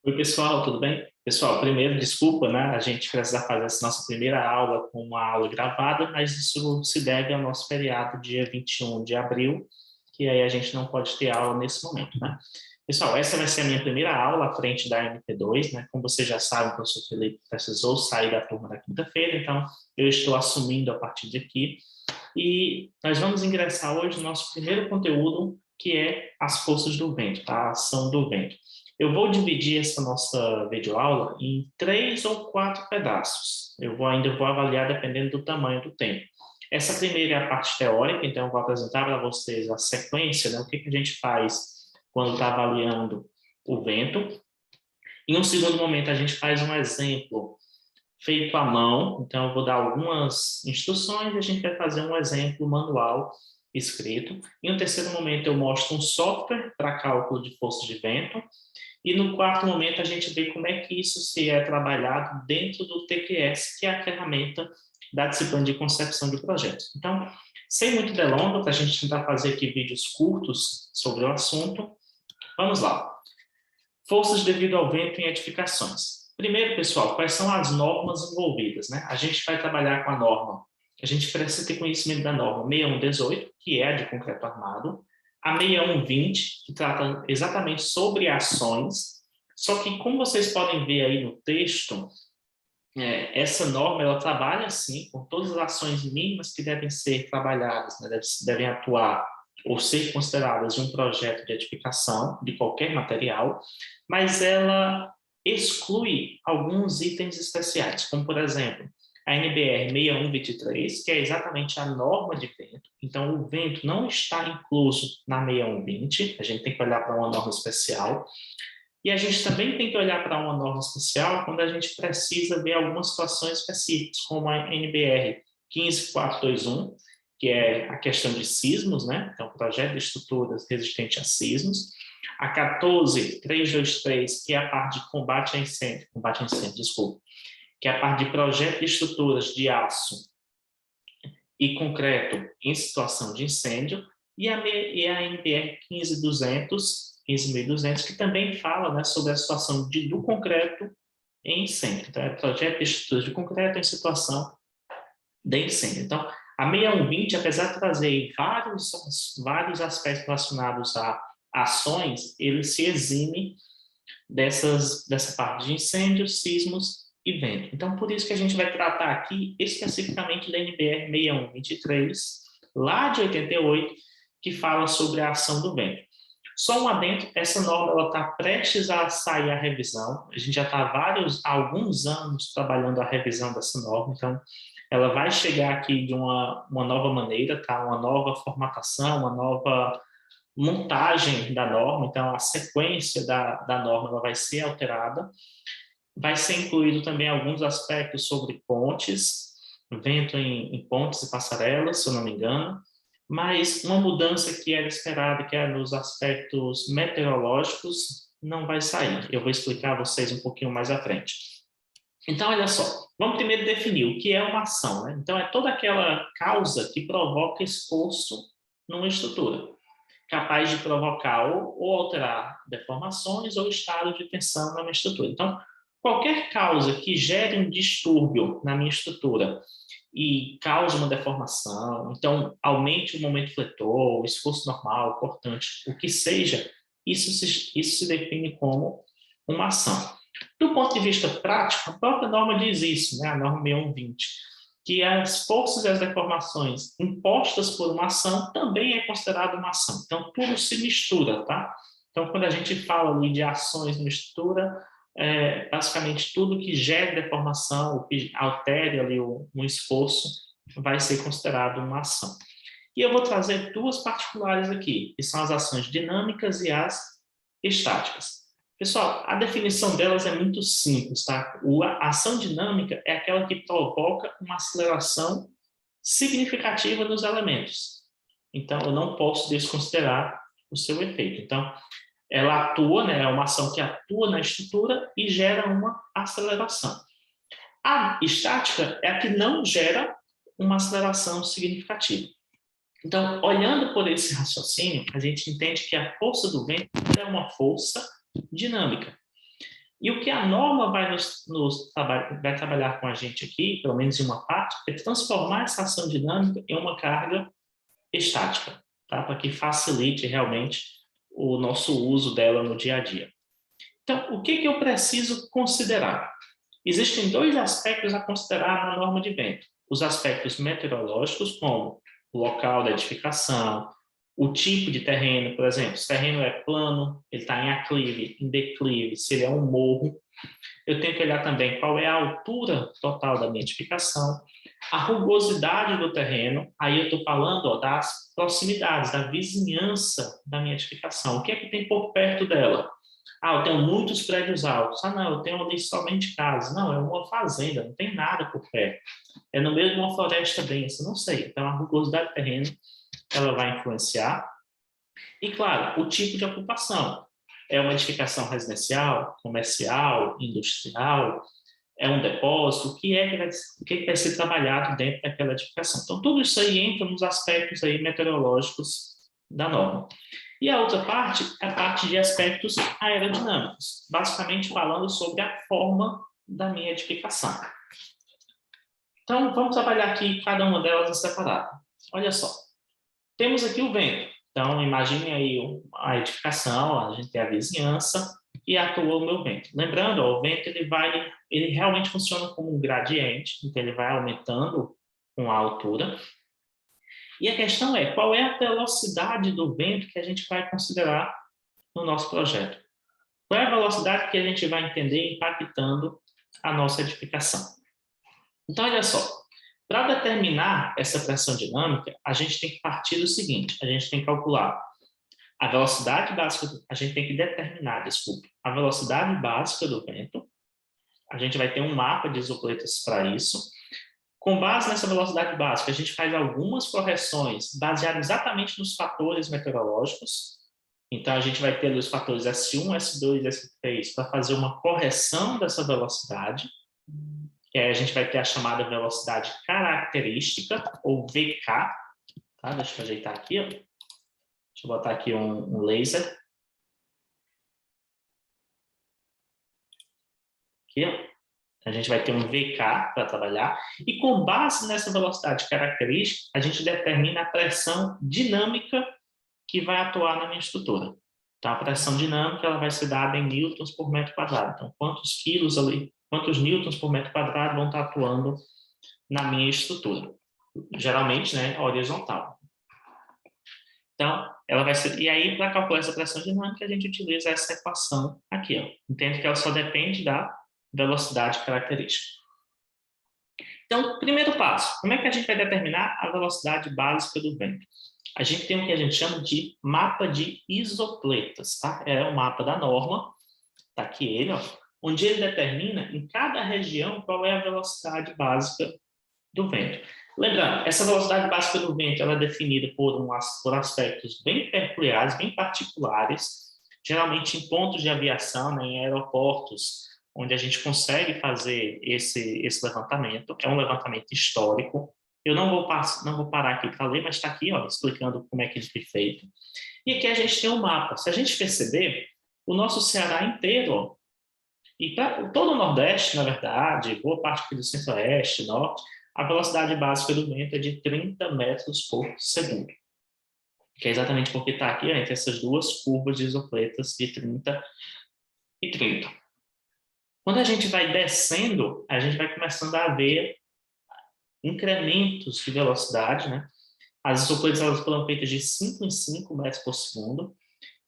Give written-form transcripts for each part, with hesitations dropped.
Oi, pessoal, tudo bem? Pessoal, primeiro, desculpa, né? A gente precisa fazer essa nossa primeira aula com uma aula gravada, mas isso se deve ao nosso feriado, dia 21 de abril, que aí a gente não pode ter aula nesse momento, né? Pessoal, essa vai ser a minha primeira aula à frente da MP2, né? Como você já sabe, o professor Felipe precisou sair da turma da quinta-feira, então eu estou assumindo a partir de aqui. E nós vamos ingressar hoje no nosso primeiro conteúdo, que é as forças do vento, tá? A ação do vento. Eu vou dividir essa nossa videoaula em 3 ou 4 pedaços. Ainda vou avaliar dependendo do tamanho do tempo. Essa primeira é a parte teórica, então eu vou apresentar para vocês a sequência, né? O que a gente faz quando está avaliando o vento. Em um segundo momento, a gente faz um exemplo feito à mão, então eu vou dar algumas instruções e a gente vai fazer um exemplo manual escrito. Em um terceiro momento, eu mostro um software para cálculo de força de vento. E no quarto momento, a gente vê como é que isso se é trabalhado dentro do TQS, que é a ferramenta da disciplina de concepção de projetos. Então, sem muito delonga, para a gente tentar fazer aqui vídeos curtos sobre o assunto, vamos lá. Forças devido ao vento em edificações. Primeiro, pessoal, quais são as normas envolvidas, né? A gente vai trabalhar com a norma. A gente precisa ter conhecimento da norma 6118, que é a de concreto armado, a 6120, que trata exatamente sobre ações, só que, como vocês podem ver aí no texto, essa norma ela trabalha, sim, com todas as ações mínimas que devem ser trabalhadas, né? Devem atuar ou ser consideradas em um projeto de edificação de qualquer material, mas ela exclui alguns itens especiais, como, por exemplo, a NBR 6123, que é exatamente a norma de vento. Então, o vento não está incluso na 6120, a gente tem que olhar para uma norma especial. E a gente também tem que olhar para uma norma especial quando a gente precisa ver algumas situações específicas, como a NBR 15421, que é a questão de sismos, né? Então, projeto de estruturas resistente a sismos. A 14323, que é a parte de combate a incêndio, desculpa, que é a parte de projeto de estruturas de aço e concreto em situação de incêndio, e a NBR 15.200, que também fala, né, sobre a situação do concreto em incêndio. Então, é projeto de estruturas de concreto em situação de incêndio. Então, a 6120, apesar de trazer vários aspectos relacionados a ações, ele se exime dessa parte de incêndios, sismos e vento. Então, por isso que a gente vai tratar aqui especificamente da NBR 6123, lá de 88, que fala sobre a ação do vento. Só um adendo, essa norma está prestes a sair a revisão, a gente já está há alguns anos trabalhando a revisão dessa norma, então ela vai chegar aqui de uma nova maneira, tá? Uma nova formatação, uma nova montagem da norma, então a sequência da norma ela vai ser alterada. Vai ser incluído também alguns aspectos sobre pontes, vento em pontes e passarelas, se eu não me engano, mas uma mudança que era esperada, que era nos aspectos meteorológicos, não vai sair. Eu vou explicar a vocês um pouquinho mais à frente. Então, olha só, vamos primeiro definir o que é uma ação, né? Então, é toda aquela causa que provoca esforço numa estrutura, capaz de provocar ou alterar deformações ou estado de tensão na minha estrutura. Então, qualquer causa que gere um distúrbio na minha estrutura e cause uma deformação, então aumente o momento fletor, o esforço normal, cortante, o que seja, isso se define como uma ação. Do ponto de vista prático, a própria norma diz isso, né? A norma 6120, que as forças e as deformações impostas por uma ação também é considerada uma ação. Então, tudo se mistura, tá? Então, quando a gente fala ali de ações de estrutura, basicamente tudo que gere deformação, o que altere ali um esforço, vai ser considerado uma ação. E eu vou trazer duas particulares aqui, que são as ações dinâmicas e as estáticas. Pessoal, a definição delas é muito simples, tá? A ação dinâmica é aquela que provoca uma aceleração significativa dos elementos. Então, eu não posso desconsiderar o seu efeito. Então, ela atua, né? É uma ação que atua na estrutura e gera uma aceleração. A estática é a que não gera uma aceleração significativa. Então, olhando por esse raciocínio, a gente entende que a força do vento é uma força dinâmica. E o que a norma vai vai trabalhar com a gente aqui, pelo menos em uma parte, é transformar essa ação dinâmica em uma carga estática, tá? Para que facilite realmente o nosso uso dela no dia a dia. Então, o que eu preciso considerar? Existem dois aspectos a considerar na norma de vento. Os aspectos meteorológicos, como o local da edificação, o tipo de terreno, por exemplo, se o terreno é plano, ele está em aclive, em declive, se ele é um morro. Eu tenho que olhar também qual é a altura total da minha edificação, a rugosidade do terreno, aí eu estou falando das proximidades, da vizinhança da minha edificação. O que é que tem por perto dela? Eu tenho muitos prédios altos. Não, eu tenho ali somente casas. Não, é uma fazenda, não tem nada por perto. É no meio de uma floresta densa, não sei. Então, a rugosidade do terreno, ela vai influenciar. E, claro, o tipo de ocupação. É uma edificação residencial, comercial, industrial, é um depósito, o que é que vai ser trabalhado dentro daquela edificação. Então, tudo isso aí entra nos aspectos aí meteorológicos da norma. E a outra parte é a parte de aspectos aerodinâmicos, basicamente falando sobre a forma da minha edificação. Então, vamos trabalhar aqui cada uma delas em separado. Olha só, temos aqui o vento. Então, imagine aí a edificação, a gente tem a vizinhança e atua o meu vento. Lembrando, o vento ele realmente funciona como um gradiente, então ele vai aumentando com a altura. E a questão é, qual é a velocidade do vento que a gente vai considerar no nosso projeto? Qual é a velocidade que a gente vai entender impactando a nossa edificação? Então, olha só, para determinar essa pressão dinâmica, a gente tem que partir do seguinte, a gente tem que calcular a velocidade básica, a gente tem que determinar, desculpe, a velocidade básica do vento, a gente vai ter um mapa de isopletas para isso. Com base nessa velocidade básica, a gente faz algumas correções baseadas exatamente nos fatores meteorológicos. Então, a gente vai ter os fatores S1, S2 e S3 para fazer uma correção dessa velocidade. Que aí a gente vai ter a chamada velocidade característica, ou VK. Tá? Deixa eu ajeitar aqui. Ó. Deixa eu botar aqui um laser. Aqui, ó. A gente vai ter um VK para trabalhar, e com base nessa velocidade característica, a gente determina a pressão dinâmica que vai atuar na minha estrutura. Então, a pressão dinâmica ela vai ser dada em newtons por metro quadrado. Então, quantos quilos ali, quantos newtons por metro quadrado vão estar atuando na minha estrutura? Geralmente, né, horizontal. Então, ela vai ser... E aí, para calcular essa pressão dinâmica, a gente utiliza essa equação aqui. Ó. Entende que ela só depende da velocidade característica. Então, primeiro passo, como é que a gente vai determinar a velocidade básica do vento? A gente tem o que a gente chama de mapa de isopletas, tá? É o mapa da norma, tá aqui ele, ó, onde ele determina em cada região qual é a velocidade básica do vento. Lembrando, essa velocidade básica do vento ela é definida por aspectos bem peculiares, bem particulares, geralmente em pontos de aviação, né, em aeroportos, onde a gente consegue fazer esse levantamento. É um levantamento histórico. Eu não vou parar aqui para ler, mas está aqui, ó, explicando como é que ele foi feito. E aqui a gente tem um mapa. Se a gente perceber, o nosso Ceará inteiro, ó, e para todo o Nordeste, na verdade, boa parte aqui do Centro-Oeste, Norte, a velocidade básica do vento é de 30 metros por segundo. Que é exatamente porque está aqui, ó, entre essas duas curvas de isopletas de 30 e 30. Quando a gente vai descendo, a gente vai começando a ver incrementos de velocidade, né? As isopletas elas foram feitas de 5 em 5 metros por segundo,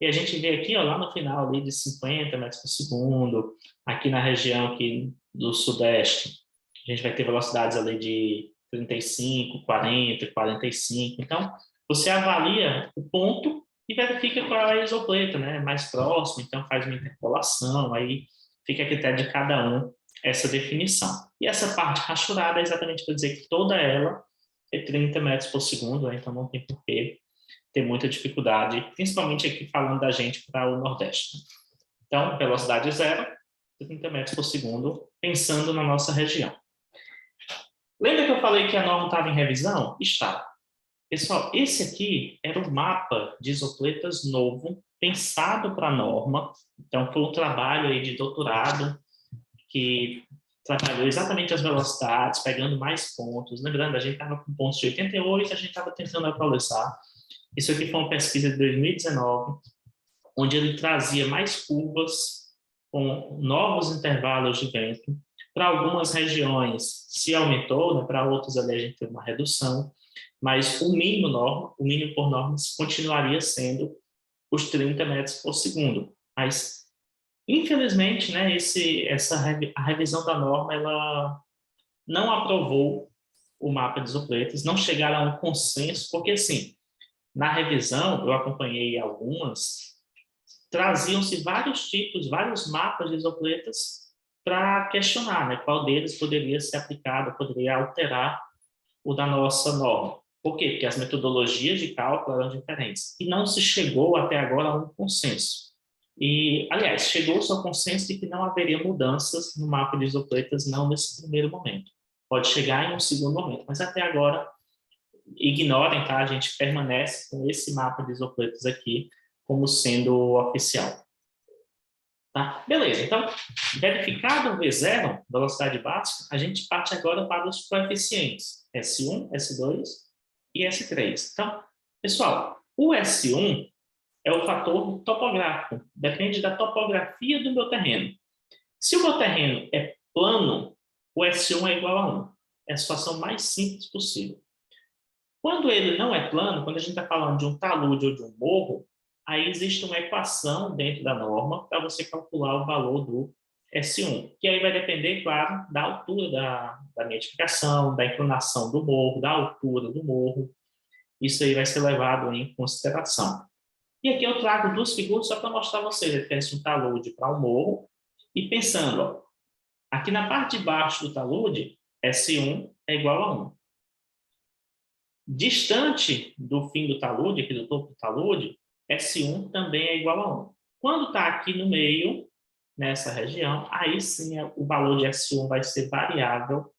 e a gente vê aqui, ó, lá no final ali de 50 metros por segundo, aqui na região aqui do Sudeste, a gente vai ter velocidades ali de 35, 40, 45. Então, você avalia o ponto e verifica qual é a isopleta, né? Mais próximo, então faz uma interpolação, aí fica a critério de cada um essa definição. E essa parte rachurada é exatamente para dizer que toda ela é 30 metros por segundo, né? Então não tem por que ter muita dificuldade, principalmente aqui falando da gente para o Nordeste. Então, velocidade zero, 30 metros por segundo, pensando na nossa região. Lembra que eu falei que a norma estava em revisão? Está. Pessoal, esse aqui era o mapa de isopletas novo pensado para a norma. Então, foi um trabalho aí de doutorado que trabalhou exatamente as velocidades, pegando mais pontos. Lembrando, a gente estava com pontos de 88, a gente estava tentando atualizar. Isso aqui foi uma pesquisa de 2019, onde ele trazia mais curvas com novos intervalos de vento. Para algumas regiões se aumentou, né? Para outras ali a gente teve uma redução, mas o mínimo por norma continuaria sendo os 30 metros por segundo. Mas, infelizmente, né, a revisão da norma ela não aprovou o mapa de isopretas, não chegaram a um consenso, porque, assim, na revisão, eu acompanhei algumas, traziam-se vários tipos, vários mapas de isopretas para questionar, né, qual deles poderia ser aplicado, poderia alterar o da nossa norma. Por quê? Porque as metodologias de cálculo eram diferentes. E não se chegou até agora a um consenso. E, aliás, chegou-se ao consenso de que não haveria mudanças no mapa de isopretas, não nesse primeiro momento. Pode chegar em um segundo momento, mas até agora, ignorem, tá? A gente permanece com esse mapa de isopretas aqui como sendo oficial. Tá? Beleza, então, verificado o V0, velocidade básica, a gente parte agora para os coeficientes, S1, S2 e S3. Então, pessoal, o S1 é o fator topográfico, depende da topografia do meu terreno. Se o meu terreno é plano, o S1 é igual a 1. É a situação mais simples possível. Quando ele não é plano, quando a gente está falando de um talude ou de um morro, aí existe uma equação dentro da norma para você calcular o valor do S1, que aí vai depender, claro, da altura da minha edificação, da inclinação do morro, da altura do morro. Isso aí vai ser levado em consideração. E aqui eu trago duas figuras só para mostrar a vocês a diferença de um talude para um morro. E pensando, ó, aqui na parte de baixo do talude, S1 é igual a 1. Distante do fim do talude, aqui do topo do talude, S1 também é igual a 1. Quando está aqui no meio, nessa região, aí sim o valor de S1 vai ser variável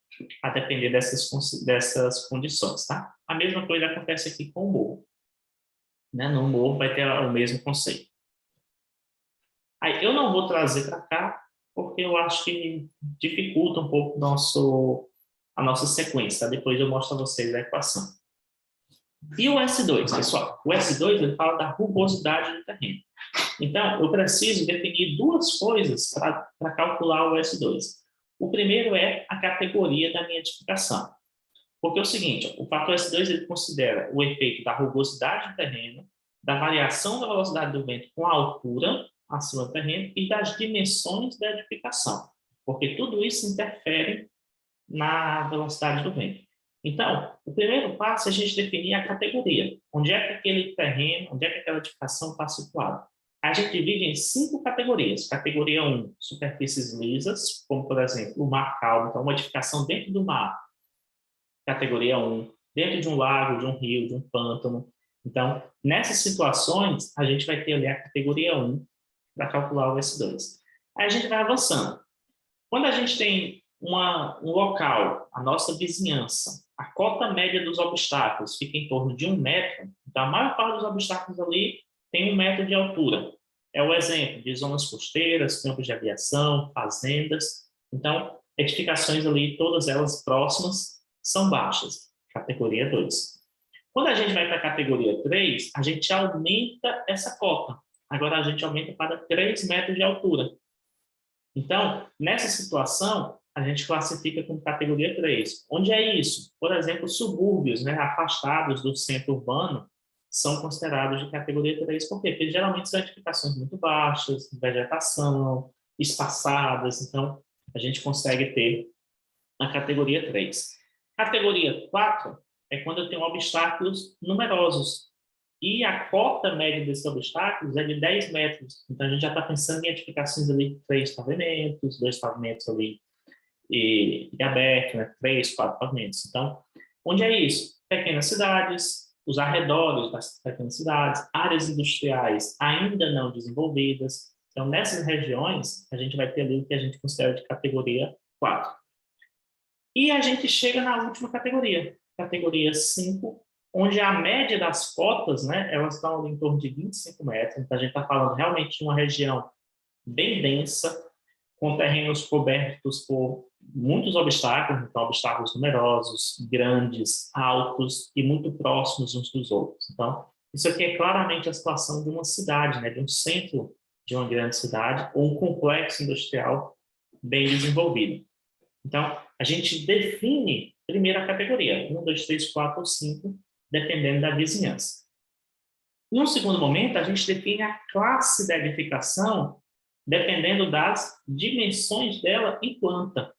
a depender dessas condições, tá? A mesma coisa acontece aqui com o morro. Né? No morro vai ter o mesmo conceito. Aí eu não vou trazer para cá, porque eu acho que dificulta um pouco a nossa sequência, tá? Depois eu mostro a vocês a equação. E o S2, pessoal? O S2 ele fala da rugosidade do terreno. Então, eu preciso definir duas coisas para calcular o S2. O primeiro é a categoria da minha edificação. Porque é o seguinte, o fator S2 ele considera o efeito da rugosidade do terreno, da variação da velocidade do vento com a altura acima do terreno e das dimensões da edificação. Porque tudo isso interfere na velocidade do vento. Então, o primeiro passo é a gente definir a categoria. Onde é que aquele terreno, onde é que aquela edificação está situada? A gente divide em 5 categorias. Categoria 1, superfícies lisas, como, por exemplo, o mar calmo. Então, uma edificação dentro do mar. Categoria 1, dentro de um lago, de um rio, de um pântano. Então, nessas situações, a gente vai ter ali a categoria 1 para calcular o S2. Aí a gente vai avançando. Quando a gente tem um local, a nossa vizinhança, a cota média dos obstáculos fica em torno de 1 metro, então a maior parte dos obstáculos ali tem 1 metro de altura. É o exemplo de zonas costeiras, campos de aviação, fazendas. Então, edificações ali, todas elas próximas, são baixas, categoria 2. Quando a gente vai para a categoria 3, a gente aumenta essa cota. Agora a gente aumenta para 3 metros de altura. Então, nessa situação, a gente classifica como categoria 3. Onde é isso? Por exemplo, subúrbios, né, afastados do centro urbano, são considerados de categoria 3. Por quê? Porque geralmente são edificações muito baixas, vegetação, espaçadas, então a gente consegue ter a categoria 3. Categoria 4 é quando eu tenho obstáculos numerosos. E a cota média desses obstáculos é de 10 metros. Então, a gente já está pensando em edificações ali de 3 pavimentos, 2 pavimentos ali e aberto, né? 3, 4 pavimentos. Então, onde é isso? Pequenas cidades, os arredores das pequenas cidades, áreas industriais ainda não desenvolvidas. Então, nessas regiões, a gente vai ter ali o que a gente considera de categoria 4. E a gente chega na última categoria, categoria 5, onde a média das cotas, né, elas estão ali em torno de 25 metros, então a gente está falando realmente de uma região bem densa, com terrenos cobertos por muitos obstáculos, então obstáculos numerosos, grandes, altos e muito próximos uns dos outros. Então, isso aqui é claramente a situação de uma cidade, né, de um centro de uma grande cidade ou um complexo industrial bem desenvolvido. Então, a gente define primeiro a categoria, 1, 2, 3, 4 ou 5, dependendo da vizinhança. Em um segundo momento, a gente define a classe da edificação dependendo das dimensões dela em planta.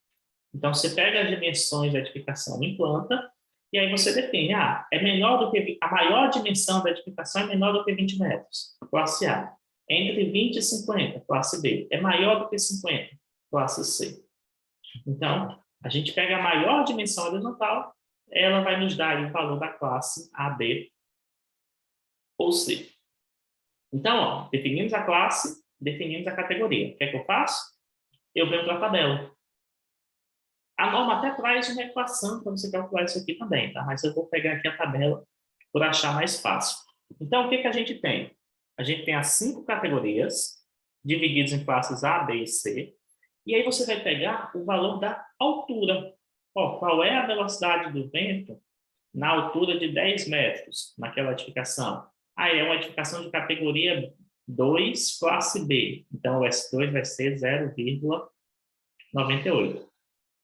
Então, você pega as dimensões da edificação em planta e aí você define, é menor do que, a maior dimensão da edificação é menor do que 20 metros, classe A. Entre 20 e 50, classe B. É maior do que 50, classe C. Então, a gente pega a maior dimensão horizontal, ela vai nos dar o valor da classe A, B ou C. Então, definimos a classe, definimos a categoria. O que é que eu faço? Eu venho para a tabela. A norma até traz uma equação para você calcular isso aqui também, tá? Mas eu vou pegar aqui a tabela por achar mais fácil. Então, o que a gente tem? A gente tem as 5 categorias, divididas em classes A, B e C. E aí você vai pegar o valor da altura. Qual é a velocidade do vento na altura de 10 metros, naquela edificação? É uma edificação de categoria 2, classe B. Então, o S2 vai ser 0,98.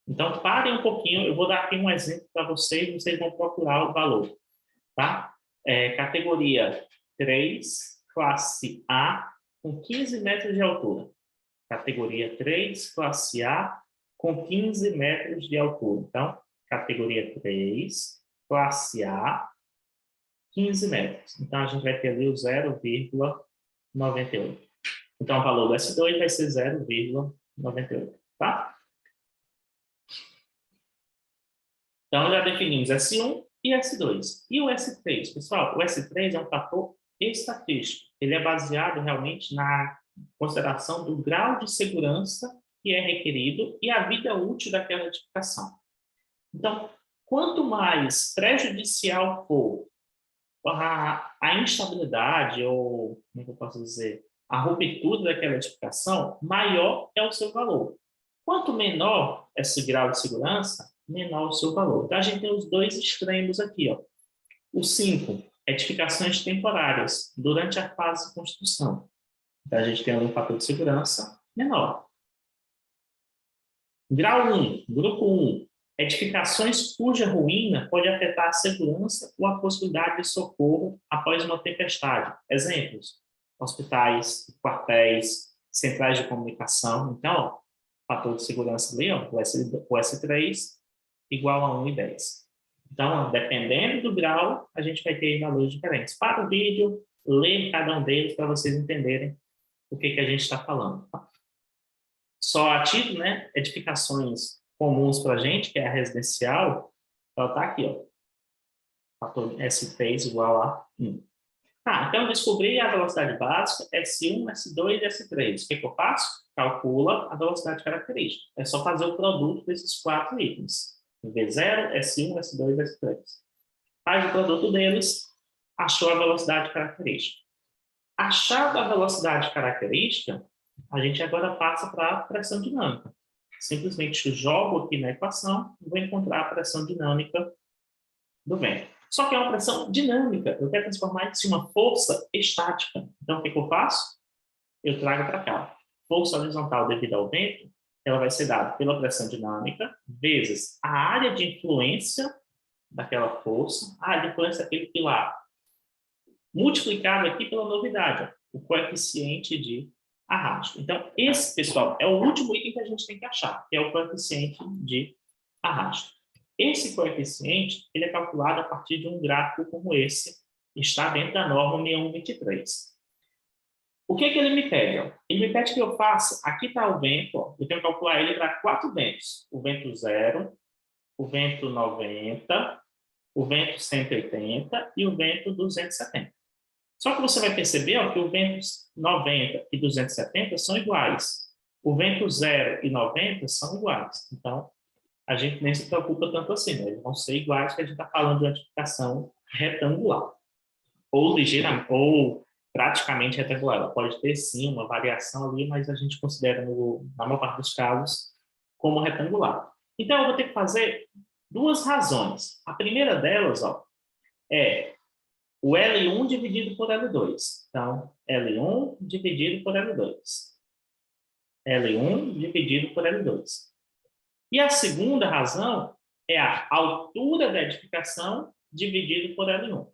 Então, parem um pouquinho, eu vou dar aqui um exemplo para vocês vão procurar o valor. Tá? Categoria 3, classe A, com 15 metros de altura. Categoria 3, classe A, com 15 metros de altura. Então, categoria 3, classe A, 15 metros. Então, a gente vai ter ali o 0,98. Então, o valor do S2 vai ser 0,98. Tá? Então, já definimos S1 e S2. E o S3? Pessoal, o S3 é um fator estatístico. Ele é baseado realmente na consideração do grau de segurança que é requerido e a vida útil daquela edificação. Então, quanto mais prejudicial for a instabilidade ou, como é que eu posso dizer, a ruptura daquela edificação, maior é o seu valor. Quanto menor esse grau de segurança, menor o seu valor. Então, a gente tem os dois extremos aqui. O 5, edificações temporárias, durante a fase de construção. Então, a gente tem um fator de segurança menor. Grau 1, grupo 1, edificações cuja ruína pode afetar a segurança ou a possibilidade de socorro após uma tempestade. Exemplos, hospitais, quartéis, centrais de comunicação. Então, fator de segurança ali, o S3, igual a 1 e 10. Então, dependendo do grau, a gente vai ter valores diferentes. Para o vídeo, ler cada um deles para vocês entenderem o que a gente está falando. Só a título, né, edificações comuns para a gente, que é a residencial, ela está aqui, fator S3 igual a 1. Então eu descobri a velocidade básica, S1, S2 e S3. O que eu faço? Calcula a velocidade característica. É só fazer o produto desses 4 itens. V0, S1, S2 e S3. Faz o produto deles, achou a velocidade característica. Achada a velocidade característica, a gente agora passa para a pressão dinâmica. Simplesmente jogo aqui na equação e vou encontrar a pressão dinâmica do vento. Só que é uma pressão dinâmica. Eu quero transformar isso em uma força estática. Então, o que eu faço? Eu trago para cá. Força horizontal devido ao vento, ela vai ser dada pela pressão dinâmica, vezes a área de influência daquela força, a área de influência daquele pilar, multiplicado aqui pela novidade, o coeficiente de arrasto. Então, esse, pessoal, é o último item que a gente tem que achar, que é o coeficiente de arrasto. Esse coeficiente ele é calculado a partir de um gráfico como esse, está dentro da norma 6123. O que ele me pede? Ele me pede que eu faça, aqui está o vento, eu tenho que calcular ele para 4 ventos. O vento 0, o vento 90, o vento 180 e o vento 270. Só que você vai perceber que o vento 90 e 270 são iguais. O vento 0 e 90 são iguais. Então, a gente nem se preocupa tanto assim, né? Eles vão ser iguais, porque a gente está falando de uma edificação retangular, ou ligeiramente, ou praticamente retangular. Ela pode ter, sim, uma variação ali, mas a gente considera, na maior parte dos casos, como retangular. Então, eu vou ter que fazer duas razões. A primeira delas, ó, é o L1 dividido por L2. Então, L1 dividido por L2. L1 dividido por L2. E a segunda razão é a altura da edificação dividido por L1.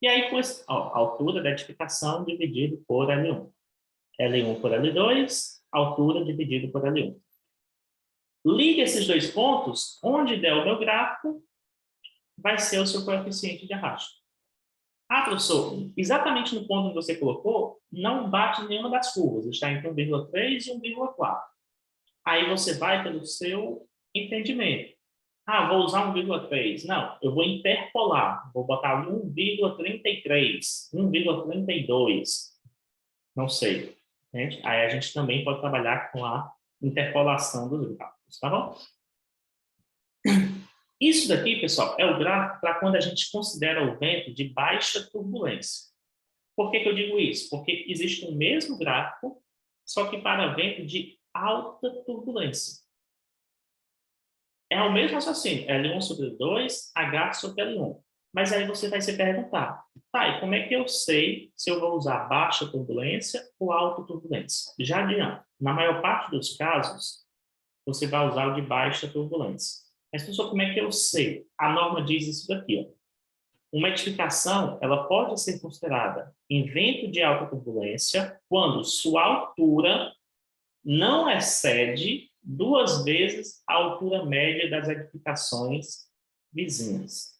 E aí, a altura da edificação dividido por L1. L1 por L2, altura dividido por L1. Liga esses dois pontos, onde der o meu gráfico, vai ser o seu coeficiente de arrasto. Ah, professor, exatamente no ponto que você colocou, não bate nenhuma das curvas, está entre 1,3 e 1,4. Aí você vai pelo seu entendimento. Ah, vou usar 1,3. Não, eu vou interpolar. Vou botar 1,33, 1,32. Não sei. Entende? Aí a gente também pode trabalhar com a interpolação dos gráficos, tá bom? Isso daqui, pessoal, é o gráfico para quando a gente considera o vento de baixa turbulência. Por que eu digo isso? Porque existe o mesmo gráfico, só que para vento de alta turbulência. É o mesmo raciocínio, L1 sobre 2, H sobre L1. Mas aí você vai se perguntar, tá, e como é que eu sei se eu vou usar baixa turbulência ou alta turbulência? Já adianto, na maior parte dos casos, você vai usar o de baixa turbulência. Mas, professor, como é que eu sei? A norma diz isso daqui, ó. Uma edificação, ela pode ser considerada em vento de alta turbulência quando sua altura não excede 2 vezes a altura média das edificações vizinhas.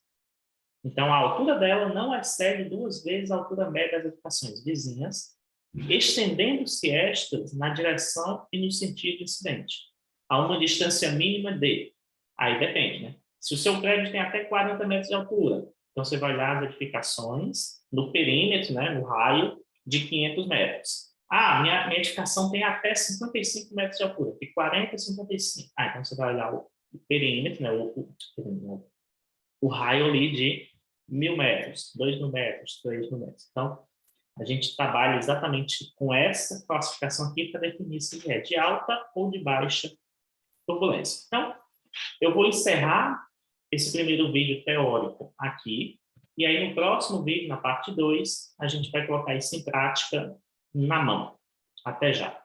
Então, a altura dela não excede 2 vezes a altura média das edificações vizinhas, estendendo-se estas na direção e no sentido incidente, a uma distância mínima de... Aí depende, né? Se o seu prédio tem até 40 metros de altura, então você vai olhar as edificações no perímetro, né, no raio de 500 metros. Ah, minha edificação tem até 55 metros de altura, de 40 a 55. Ah, então você vai olhar o perímetro, né, o raio ali de 1.000 metros, 2.000 metros, 3.000 metros. Então, a gente trabalha exatamente com essa classificação aqui para definir se é de alta ou de baixa turbulência. Então, eu vou encerrar esse primeiro vídeo teórico aqui, e aí no próximo vídeo, na parte 2, a gente vai colocar isso em prática na mão. Até já!